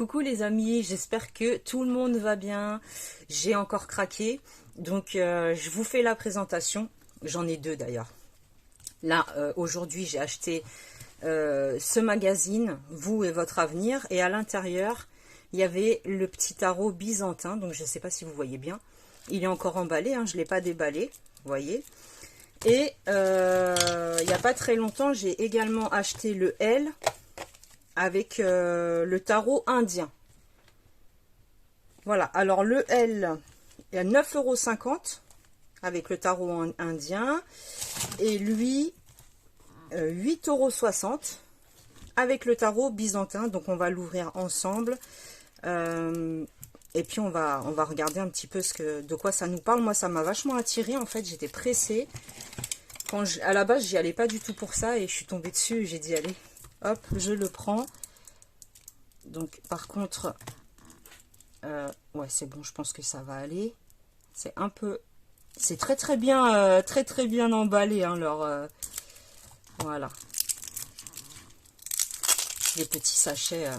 Coucou les amis, j'espère que tout le monde va bien. J'ai encore craqué, donc je vous fais la présentation. J'en ai deux d'ailleurs. Là, aujourd'hui, j'ai acheté ce magazine, Vous et votre avenir, et à l'intérieur, il y avait le petit tarot byzantin, donc je ne sais pas si vous voyez bien. Il est encore emballé, hein, je ne l'ai pas déballé, vous voyez. Et il n'y a pas très longtemps, j'ai également acheté le L avec le tarot indien. Voilà, alors le L est à 9,50 € avec le tarot indien. Et lui, 8,60 € avec le tarot byzantin. Donc on va l'ouvrir ensemble. Et puis on va regarder un petit peu de quoi ça nous parle. Moi, ça m'a vachement attiré. En fait, j'étais pressée. À la base, j'y allais pas du tout pour ça. Et je suis tombée dessus et j'ai dit, allez, hop, je le prends. Donc, par contre, ouais, c'est bon, je pense que ça va aller. C'est un peu... C'est très bien emballé, hein, voilà. Les petits sachets.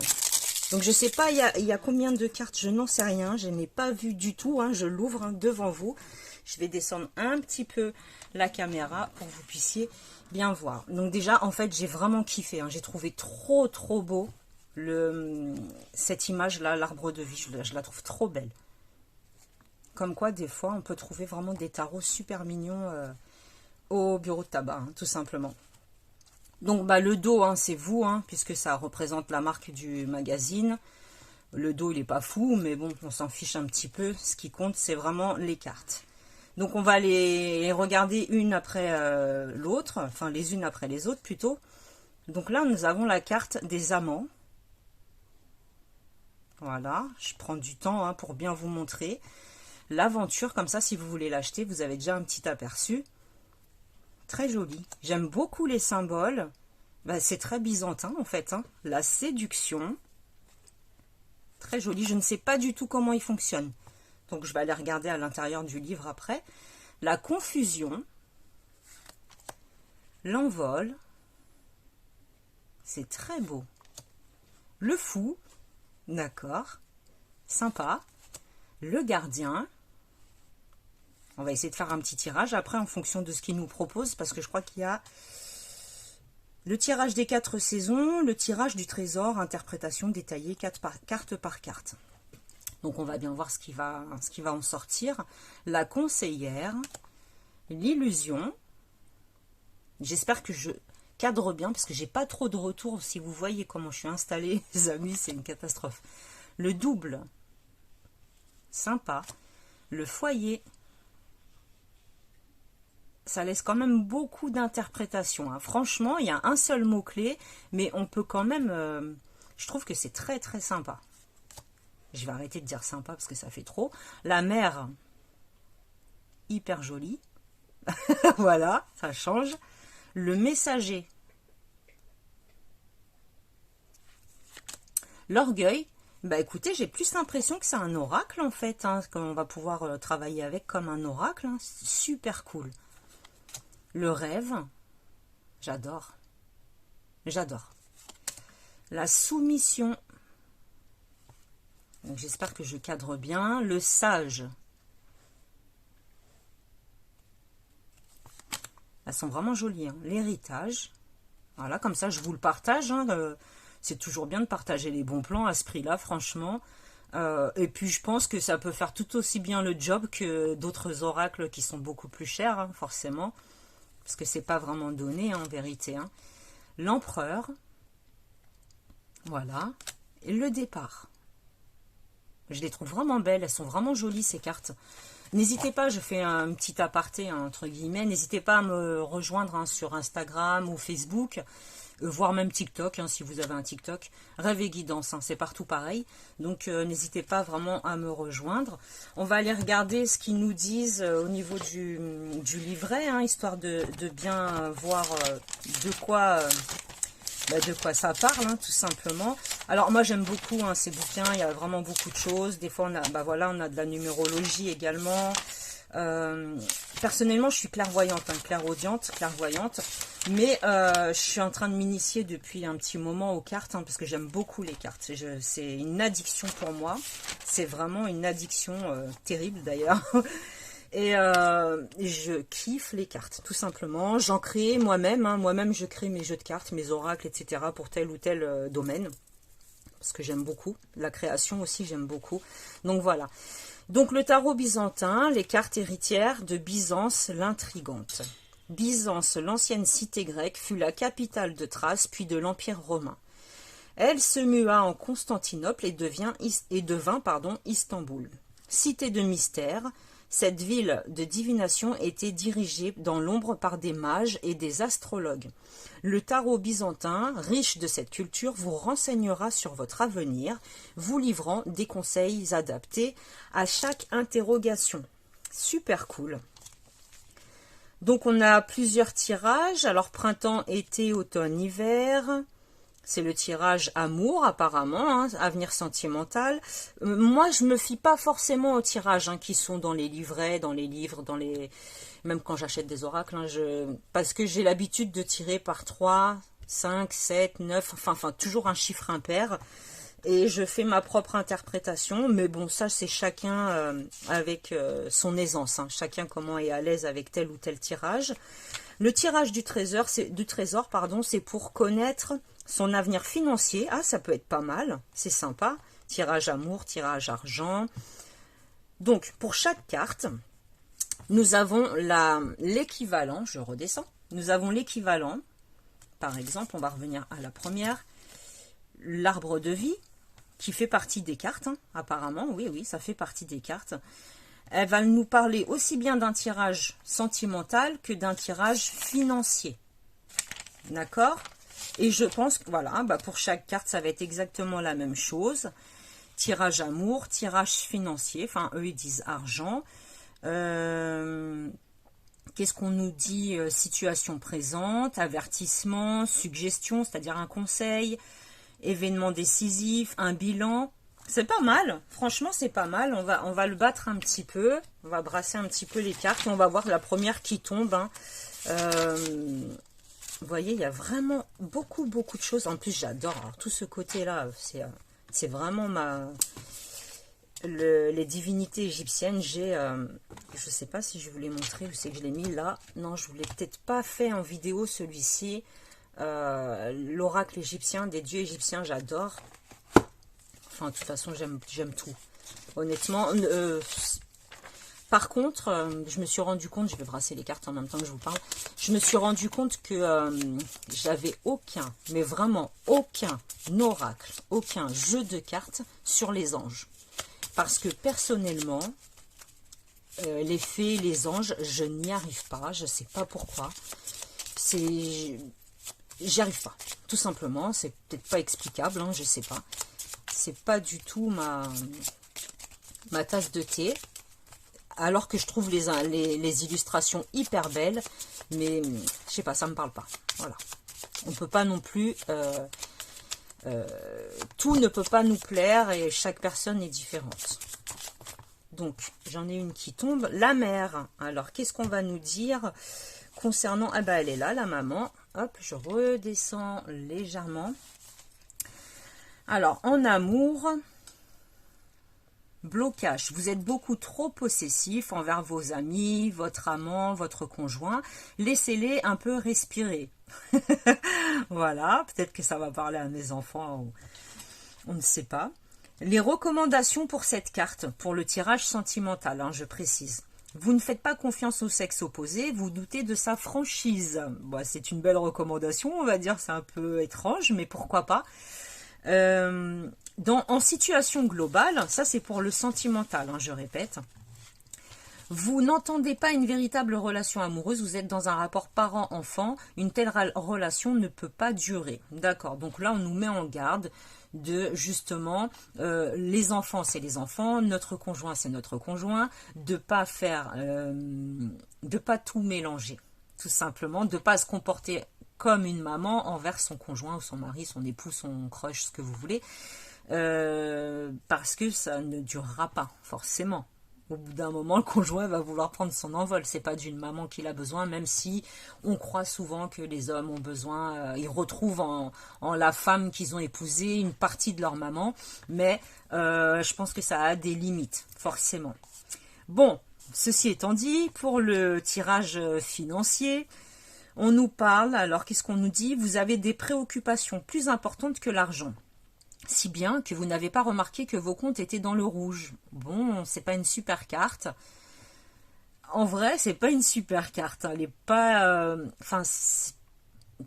Donc, je sais pas, il y a combien de cartes, je n'en sais rien. Je n'ai pas vu du tout, hein, je l'ouvre devant vous. Je vais descendre un petit peu la caméra pour que vous puissiez bien voir. Donc, déjà, en fait, j'ai vraiment kiffé. Hein, j'ai trouvé trop beau. Cette image là, l'arbre de vie, je la trouve trop belle. Comme quoi des fois on peut trouver vraiment des tarots super mignons au bureau de tabac, hein, tout simplement. Donc bah, le dos, hein, c'est vous, hein, puisque ça représente la marque du magazine. Le dos il est pas fou, mais bon, on s'en fiche un petit peu. Ce qui compte, c'est vraiment les cartes. Donc on va les regarder une après l'autre, enfin les unes après les autres plutôt. Donc là nous avons la carte des amants. Voilà, je prends du temps, hein, pour bien vous montrer l'aventure. Comme ça, si vous voulez l'acheter, vous avez déjà un petit aperçu. Très joli. J'aime beaucoup les symboles. Bah, c'est très byzantin, en fait. Hein. La séduction. Très joli. Je ne sais pas du tout comment il fonctionne. Donc, je vais aller regarder à l'intérieur du livre après. La confusion. L'envol. C'est très beau. Le fou. D'accord, sympa. Le gardien. On va essayer de faire un petit tirage après en fonction de ce qu'il nous propose, parce que je crois qu'il y a le tirage des 4 saisons, le tirage du trésor, interprétation détaillée carte par carte. Donc on va bien voir ce qui va en sortir. La conseillère, l'illusion. J'espère que je cadre bien, parce que j'ai pas trop de retour. Si vous voyez comment je suis installée, les amis, c'est une catastrophe. Le double, sympa. Le foyer, ça laisse quand même beaucoup d'interprétation, hein. Franchement, il y a un seul mot-clé, mais on peut quand même... je trouve que c'est très sympa. Je vais arrêter de dire sympa, parce que ça fait trop. La mer, hyper jolie. Voilà, ça change. Le messager. L'orgueil. Bah écoutez, j'ai plus l'impression que c'est un oracle en fait, hein, qu'on va pouvoir travailler avec comme un oracle. Hein, super cool. Le rêve. J'adore. J'adore. La soumission. Donc j'espère que je cadre bien. Le sage. Elles sont vraiment jolies, hein. L'héritage. Voilà, comme ça, je vous le partage. Hein. C'est toujours bien de partager les bons plans à ce prix-là, franchement. Et puis, je pense que ça peut faire tout aussi bien le job que d'autres oracles qui sont beaucoup plus chers, hein, forcément. Parce que c'est pas vraiment donné, hein, en vérité. Hein. L'empereur. Voilà. Et le départ. Je les trouve vraiment belles. Elles sont vraiment jolies, ces cartes. N'hésitez pas, je fais un petit aparté, hein, entre guillemets, n'hésitez pas à me rejoindre, hein, sur Instagram ou Facebook, voire même TikTok, hein, si vous avez un TikTok. Rêve et guidance, hein, c'est partout pareil. Donc n'hésitez pas vraiment à me rejoindre. On va aller regarder ce qu'ils nous disent au niveau du livret, hein, histoire de bien voir de quoi ça parle, hein, tout simplement. Alors moi j'aime beaucoup, hein, ces bouquins, il y a vraiment beaucoup de choses. Des fois on a, on a de la numérologie également. Personnellement je suis clairvoyante, hein, clairaudiente, clairvoyante. Mais je suis en train de m'initier depuis un petit moment aux cartes, hein, parce que j'aime beaucoup les cartes. C'est une addiction pour moi. C'est vraiment une addiction terrible d'ailleurs. Et je kiffe les cartes, tout simplement. J'en crée moi-même. Hein. Moi-même, je crée mes jeux de cartes, mes oracles, etc. pour tel ou tel domaine. Parce que j'aime beaucoup. La création aussi, j'aime beaucoup. Donc voilà. Donc le tarot byzantin, les cartes héritières de Byzance l'intrigante. Byzance, l'ancienne cité grecque, fut la capitale de Thrace puis de l'Empire romain. Elle se mua en Constantinople et devint Istanbul. Cité de mystère, cette ville de divination était dirigée dans l'ombre par des mages et des astrologues. Le tarot byzantin, riche de cette culture, vous renseignera sur votre avenir, vous livrant des conseils adaptés à chaque interrogation. Super cool. Donc on a plusieurs tirages. Alors printemps, été, automne, hiver. C'est le tirage amour apparemment, hein, avenir sentimental. Moi je me fie pas forcément aux tirages hein, qui sont dans les livrets, dans les livres, même quand j'achète des oracles. Hein, parce que j'ai l'habitude de tirer par 3, 5, 7, 9, enfin toujours un chiffre impair. Et je fais ma propre interprétation, mais bon, ça c'est chacun avec son aisance, hein. Chacun comment est à l'aise avec tel ou tel tirage. Le tirage du trésor, c'est pour connaître son avenir financier. Ah, ça peut être pas mal, c'est sympa. Tirage amour, tirage argent. Donc, pour chaque carte, nous avons l'équivalent, je redescends, nous avons l'équivalent, par exemple, on va revenir à la première, l'arbre de vie, qui fait partie des cartes, hein, apparemment, oui, ça fait partie des cartes. Elle va nous parler aussi bien d'un tirage sentimental que d'un tirage financier. D'accord? Et je pense que, voilà, pour chaque carte, ça va être exactement la même chose. Tirage amour, tirage financier, enfin, eux, ils disent argent. Qu'est-ce qu'on nous dit? Situation présente, avertissement, suggestion, c'est-à-dire un conseil, événement décisif, un bilan. C'est pas mal, franchement c'est pas mal. On va le battre un petit peu, on va brasser un petit peu les cartes et on va voir la première qui tombe. Hein. Vous voyez, il y a vraiment beaucoup de choses. En plus j'adore tout ce côté-là, c'est vraiment les divinités égyptiennes. Je sais pas si je vous l'ai montré, je sais que je l'ai mis là. Non, je vous l'ai peut-être pas fait en vidéo celui-ci. L'oracle égyptien, des dieux égyptiens, j'adore. Enfin, de toute façon, j'aime tout. Honnêtement. Par contre, je me suis rendu compte, je vais brasser les cartes en même temps que je vous parle. Je me suis rendu compte que j'avais aucun, mais vraiment aucun oracle, aucun jeu de cartes sur les anges. Parce que personnellement, les fées, les anges, je n'y arrive pas. Je ne sais pas pourquoi. J'y arrive pas, tout simplement. C'est peut-être pas explicable, hein, je sais pas. C'est pas du tout ma tasse de thé. Alors que je trouve les illustrations hyper belles, mais je sais pas, ça me parle pas. Voilà. On peut pas non plus. Tout ne peut pas nous plaire et chaque personne est différente. Donc, j'en ai une qui tombe. La mère. Alors, qu'est-ce qu'on va nous dire concernant... Ah bah, elle est là, la maman. Hop, je redescends légèrement. Alors, en amour, blocage. Vous êtes beaucoup trop possessif envers vos amis, votre amant, votre conjoint. Laissez-les un peu respirer. Voilà, peut-être que ça va parler à mes enfants. On ne sait pas. Les recommandations pour cette carte, pour le tirage sentimental, hein, je précise. Vous ne faites pas confiance au sexe opposé, vous doutez de sa franchise. Bon, c'est une belle recommandation, on va dire, c'est un peu étrange, mais pourquoi pas. En situation globale, ça c'est pour le sentimental, hein, je répète. Vous n'entendez pas une véritable relation amoureuse, vous êtes dans un rapport parent-enfant, une telle relation ne peut pas durer. D'accord, donc là on nous met en garde de justement les enfants c'est les enfants, notre conjoint c'est notre conjoint, de pas de pas tout mélanger, tout simplement, de pas se comporter comme une maman envers son conjoint ou son mari, son époux, son crush, ce que vous voulez, parce que ça ne durera pas forcément. Au bout d'un moment, le conjoint va vouloir prendre son envol. C'est pas d'une maman qu'il a besoin, même si on croit souvent que les hommes ont besoin, ils retrouvent en la femme qu'ils ont épousée une partie de leur maman, mais je pense que ça a des limites, forcément. Bon, ceci étant dit, pour le tirage financier, on nous parle, alors qu'est-ce qu'on nous dit? Vous avez des préoccupations plus importantes que l'argent. Si bien que vous n'avez pas remarqué que vos comptes étaient dans le rouge. Bon, c'est pas une super carte. En vrai, c'est pas une super carte. Elle est pas... Enfin, c'est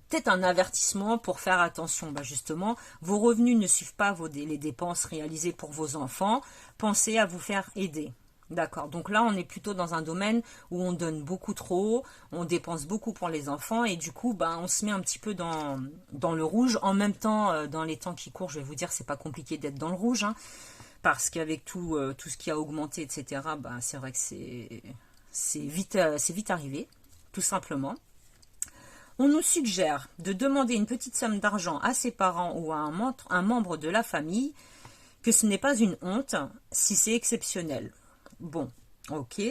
peut-être un avertissement pour faire attention. Bah justement, vos revenus ne suivent pas les dépenses réalisées pour vos enfants. Pensez à vous faire aider. D'accord, donc là on est plutôt dans un domaine où on donne beaucoup trop, on dépense beaucoup pour les enfants et du coup on se met un petit peu dans le rouge. En même temps, dans les temps qui courent, je vais vous dire, c'est pas compliqué d'être dans le rouge, hein, parce qu'avec tout ce qui a augmenté, etc., c'est vrai que c'est vite arrivé, tout simplement. On nous suggère de demander une petite somme d'argent à ses parents ou à un membre de la famille, que ce n'est pas une honte si c'est exceptionnel. Bon, ok.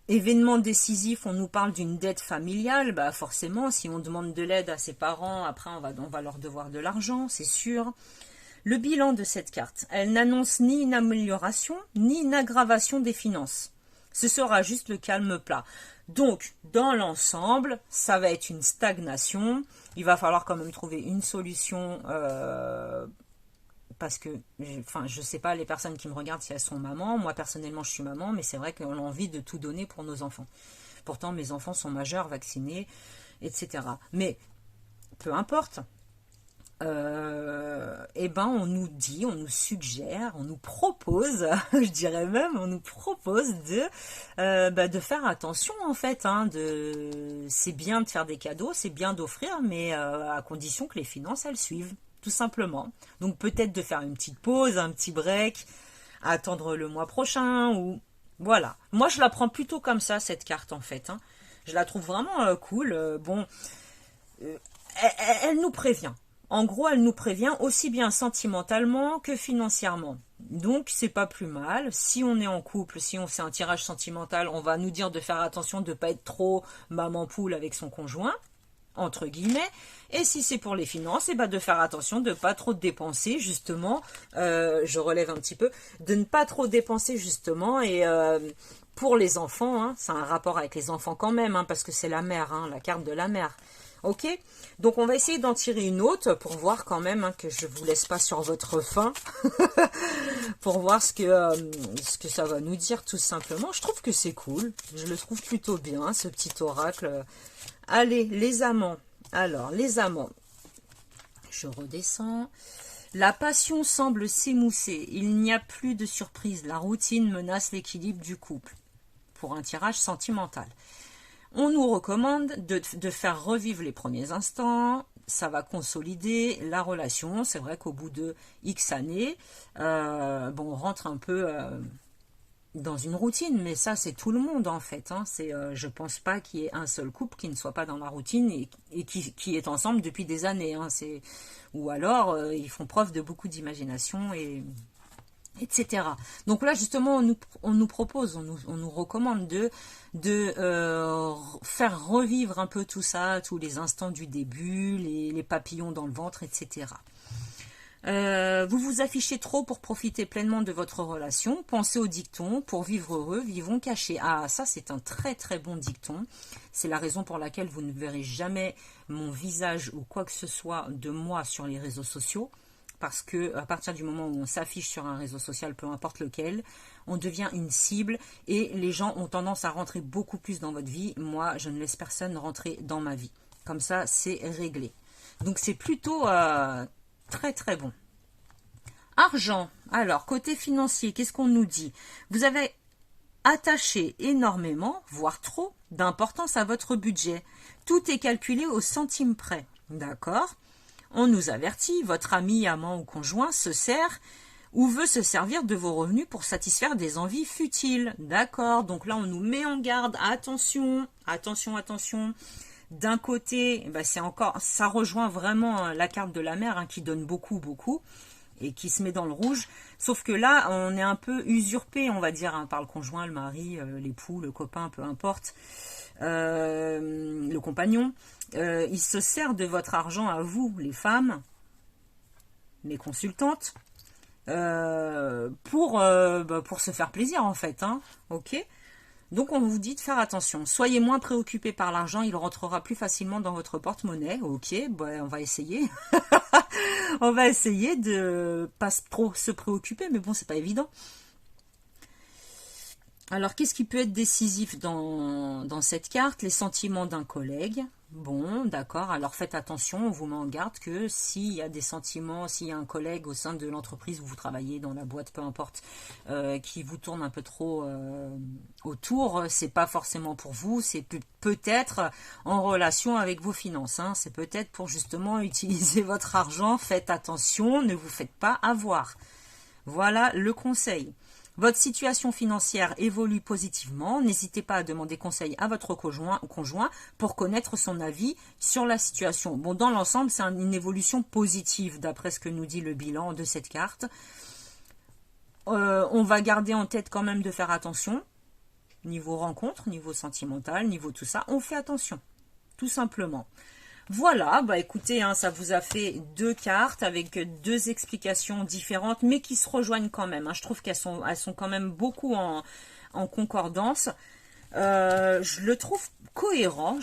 Événement décisif, on nous parle d'une dette familiale. Bah forcément, si on demande de l'aide à ses parents, après on va leur devoir de l'argent, c'est sûr. Le bilan de cette carte, elle n'annonce ni une amélioration, ni une aggravation des finances. Ce sera juste le calme plat. Donc, dans l'ensemble, ça va être une stagnation. Il va falloir quand même trouver une solution parce que, enfin, je sais pas les personnes qui me regardent si elles sont mamans. Moi, personnellement, je suis maman, mais c'est vrai qu'on a envie de tout donner pour nos enfants. Pourtant, mes enfants sont majeurs, vaccinés, etc. Mais, peu importe. On nous dit, on nous suggère, on nous propose, je dirais même, on nous propose de faire attention en fait. C'est bien de faire des cadeaux, c'est bien d'offrir, mais à condition que les finances elles suivent. Tout simplement. Donc peut-être de faire une petite pause, un petit break, attendre le mois prochain ou voilà. Moi je la prends plutôt comme ça cette carte en fait. Je la trouve vraiment cool. Elle nous prévient. En gros, elle nous prévient aussi bien sentimentalement que financièrement. Donc c'est pas plus mal. Si on est en couple, si on fait un tirage sentimental, on va nous dire de faire attention de ne pas être trop maman poule avec son conjoint, entre guillemets. Et si c'est pour les finances, de faire attention de ne pas trop dépenser, justement, je relève un petit peu, de ne pas trop dépenser, justement, et pour les enfants, c'est un rapport avec les enfants quand même, parce que c'est la mère, la carte de la mère. Ok, donc on va essayer d'en tirer une autre pour voir quand même que je vous laisse pas sur votre faim, pour voir ce que ça va nous dire tout simplement. Je trouve que c'est cool, je le trouve plutôt bien ce petit oracle. Allez, les amants. Alors, les amants, je redescends. La passion semble s'émousser. Il n'y a plus de surprise. La routine menace l'équilibre du couple. Pour un tirage sentimental. On nous recommande de faire revivre les premiers instants. Ça va consolider la relation. C'est vrai qu'au bout de X années, on rentre un peu... dans une routine, mais ça c'est tout le monde en fait. Je pense pas qu'il y ait un seul couple qui ne soit pas dans la routine et qui est ensemble depuis des années. Ou alors ils font preuve de beaucoup d'imagination etc. Donc là justement on nous propose, on nous recommande de faire revivre un peu tout ça, tous les instants du début, les papillons dans le ventre, etc. Vous vous affichez trop pour profiter pleinement de votre relation. Pensez au dicton: pour vivre heureux, vivons cachés. Ah, ça c'est un très très bon dicton. C'est la raison pour laquelle vous ne verrez jamais mon visage ou quoi que ce soit de moi sur les réseaux sociaux. Parce que à partir du moment où on s'affiche sur un réseau social, peu importe lequel, on devient une cible et les gens ont tendance à rentrer beaucoup plus dans votre vie. Moi, je ne laisse personne rentrer dans ma vie. Comme ça, c'est réglé. Donc c'est plutôt... très très bon. Argent. Alors, côté financier, qu'est-ce qu'on nous dit? Vous avez attaché énormément, voire trop, d'importance à votre budget. Tout est calculé au centime près. D'accord? On nous avertit, votre ami, amant ou conjoint se sert ou veut se servir de vos revenus pour satisfaire des envies futiles. D'accord? Donc là, on nous met en garde. Attention, attention, attention. D'un côté, c'est encore, ça rejoint vraiment la carte de la mère qui donne beaucoup, beaucoup. et qui se met dans le rouge. Sauf que là, on est un peu usurpé, on va dire, hein, par le conjoint, le mari, l'époux, le copain, peu importe, le compagnon. Il se sert de votre argent à vous, les femmes, mes consultantes, pour se faire plaisir, en fait. Hein, ok. Donc, on vous dit de faire attention. Soyez moins préoccupés par l'argent, il rentrera plus facilement dans votre porte-monnaie. Ok, on va essayer. On va essayer de pas trop se préoccuper, mais bon, c'est pas évident. Alors, qu'est-ce qui peut être décisif dans cette carte? Les sentiments d'un collègue. Bon, d'accord, alors faites attention, on vous met en garde que s'il y a des sentiments, s'il y a un collègue au sein de l'entreprise où vous travaillez, dans la boîte, peu importe, qui vous tourne un peu trop autour, c'est pas forcément pour vous, c'est peut-être en relation avec vos finances, hein, c'est peut-être pour justement utiliser votre argent, faites attention, ne vous faites pas avoir. Voilà le conseil. Votre situation financière évolue positivement. N'hésitez pas à demander conseil à votre conjoint pour connaître son avis sur la situation. Bon, dans l'ensemble, c'est une évolution positive d'après ce que nous dit le bilan de cette carte. On va garder en tête quand même de faire attention. Niveau rencontre, niveau sentimental, niveau tout ça, on fait attention. Tout simplement. Voilà, bah écoutez, hein, ça vous a fait 2 cartes avec 2 explications différentes, mais qui se rejoignent quand même. Hein. Je trouve qu'elles sont quand même beaucoup en concordance. Je le trouve cohérent.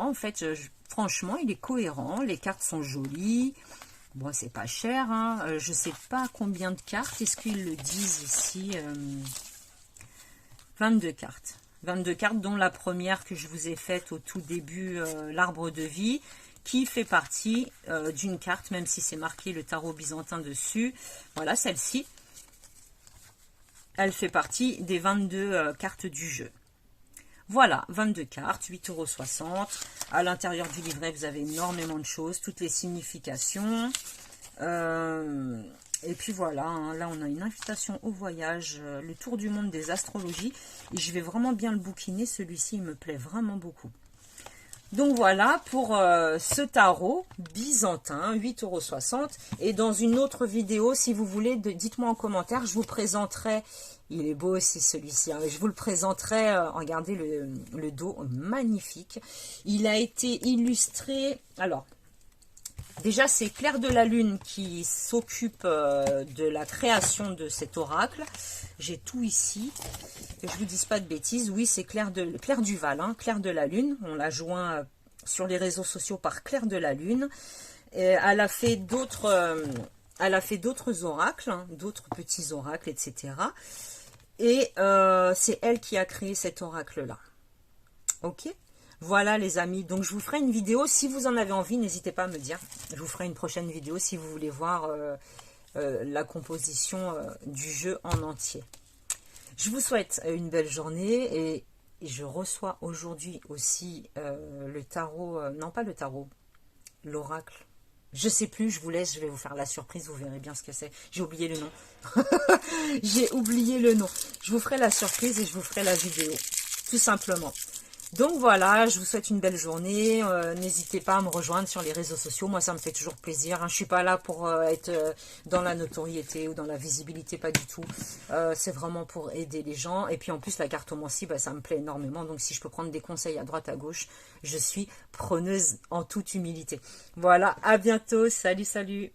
En fait. Franchement, il est cohérent. Les cartes sont jolies. Bon, c'est pas cher. Hein. Je sais pas combien de cartes. Est-ce qu'ils le disent ici 22 cartes. 22 cartes, dont la première que je vous ai faite au tout début, l'arbre de vie, qui fait partie d'une carte, même si c'est marqué le tarot byzantin dessus. Voilà, celle-ci. Elle fait partie des 22 cartes du jeu. Voilà, 22 cartes, 8,60 €. À l'intérieur du livret, vous avez énormément de choses, toutes les significations. Et puis voilà, hein, là on a une invitation au voyage, le tour du monde des astrologies. Et je vais vraiment bien le bouquiner, celui-ci il me plaît vraiment beaucoup. Donc voilà pour ce tarot byzantin, 8,60 €. Et dans une autre vidéo, si vous voulez, dites-moi en commentaire, je vous présenterai, il est beau aussi celui-ci, hein, je vous le présenterai, regardez le dos, magnifique. Il a été illustré, alors... Déjà, c'est Claire de la Lune qui s'occupe de la création de cet oracle. J'ai tout ici, que je ne vous dise pas de bêtises. Oui, c'est Claire Duval, hein, Claire de la Lune. On l'a joint sur les réseaux sociaux par Claire de la Lune. Et elle a fait d'autres oracles, hein, d'autres petits oracles, etc. Et c'est elle qui a créé cet oracle-là. Ok ? Voilà les amis, donc je vous ferai une vidéo, si vous en avez envie, n'hésitez pas à me dire. Je vous ferai une prochaine vidéo si vous voulez voir la composition du jeu en entier. Je vous souhaite une belle journée et je reçois aujourd'hui aussi le tarot, non pas le tarot, l'oracle. Je sais plus, je vous laisse, je vais vous faire la surprise, vous verrez bien ce que c'est. J'ai oublié le nom. J'ai oublié le nom. Je vous ferai la surprise et je vous ferai la vidéo, tout simplement. Donc voilà, je vous souhaite une belle journée. N'hésitez pas à me rejoindre sur les réseaux sociaux. Moi, ça me fait toujours plaisir. Hein. Je suis pas là pour être dans la notoriété ou dans la visibilité, pas du tout. C'est vraiment pour aider les gens. Et puis en plus, la cartomancie, bah, ça me plaît énormément. Donc si je peux prendre des conseils à droite, à gauche, je suis preneuse en toute humilité. Voilà, à bientôt. Salut, salut.